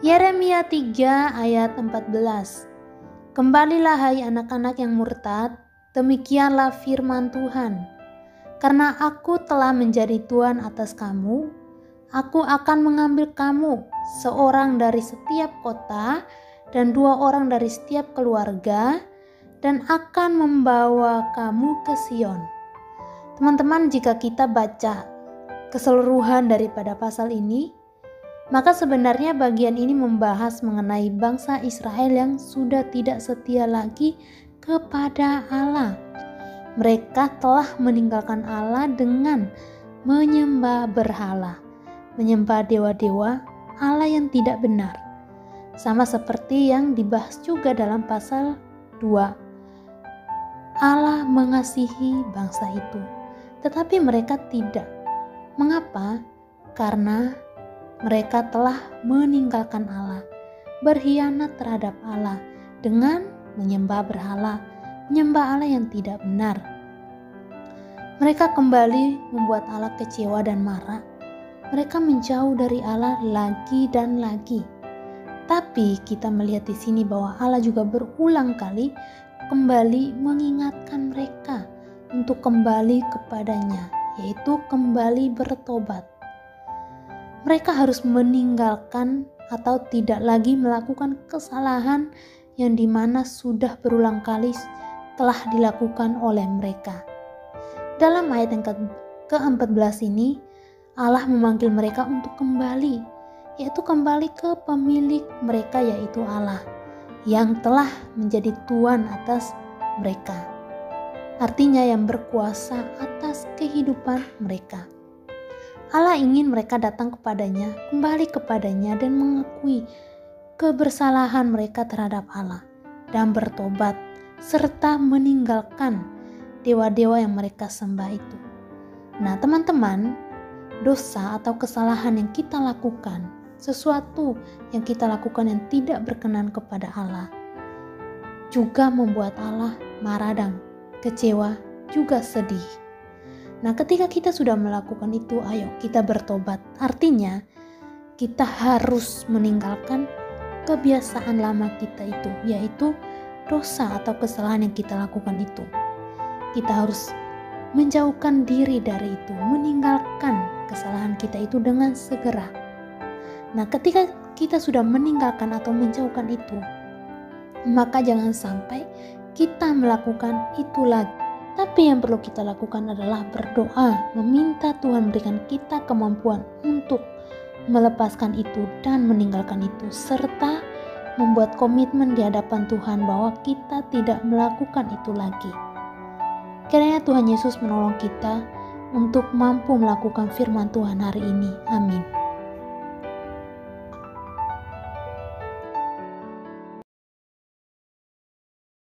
Yeremia 3 ayat 14. Kembalilah hai anak-anak yang murtad, demikianlah firman Tuhan. Karena aku telah menjadi Tuhan atas kamu, aku akan mengambil kamu, seorang dari setiap kota dan 2 orang dari setiap keluarga, dan akan membawa kamu ke Sion. Teman-teman, jika kita baca keseluruhan daripada pasal ini, maka sebenarnya bagian ini membahas mengenai bangsa Israel yang sudah tidak setia lagi kepada Allah. Mereka telah meninggalkan Allah dengan menyembah berhala, menyembah dewa-dewa Allah yang tidak benar. Sama seperti yang dibahas juga dalam pasal 2. Allah mengasihi bangsa itu, tetapi mereka tidak. Mengapa? Karena mereka telah meninggalkan Allah, berkhianat terhadap Allah dengan menyembah berhala, menyembah Allah yang tidak benar. Mereka kembali membuat Allah kecewa dan marah. Mereka menjauh dari Allah lagi dan lagi. Tapi kita melihat di sini bahwa Allah juga berulang kali kembali mengingatkan mereka untuk kembali kepadanya, yaitu kembali bertobat. Mereka harus meninggalkan atau tidak lagi melakukan kesalahan yang dimana sudah berulang kali telah dilakukan oleh mereka. Dalam ayat yang ke-14 ini, Allah memanggil mereka untuk kembali, yaitu kembali ke pemilik mereka, yaitu Allah, yang telah menjadi Tuhan atas mereka. Artinya yang berkuasa atas kehidupan mereka. Allah ingin mereka datang kepadanya, kembali kepadanya dan mengakui kebersalahan mereka terhadap Allah dan bertobat serta meninggalkan dewa-dewa yang mereka sembah itu. Nah, teman-teman, dosa atau kesalahan yang kita lakukan, sesuatu yang kita lakukan yang tidak berkenan kepada Allah, juga membuat Allah marah dan kecewa, juga sedih. Nah, ketika kita sudah melakukan itu, ayo kita bertobat. Artinya, kita harus meninggalkan kebiasaan lama kita itu, yaitu dosa atau kesalahan yang kita lakukan itu. Kita harus menjauhkan diri dari itu, meninggalkan kesalahan kita itu dengan segera. Nah, ketika kita sudah meninggalkan atau menjauhkan itu, maka jangan sampai kita melakukan itu lagi. Tapi yang perlu kita lakukan adalah berdoa, meminta Tuhan berikan kita kemampuan untuk melepaskan itu dan meninggalkan itu, serta membuat komitmen di hadapan Tuhan bahwa kita tidak melakukan itu lagi. Kiranya Tuhan Yesus menolong kita untuk mampu melakukan firman Tuhan hari ini. Amin.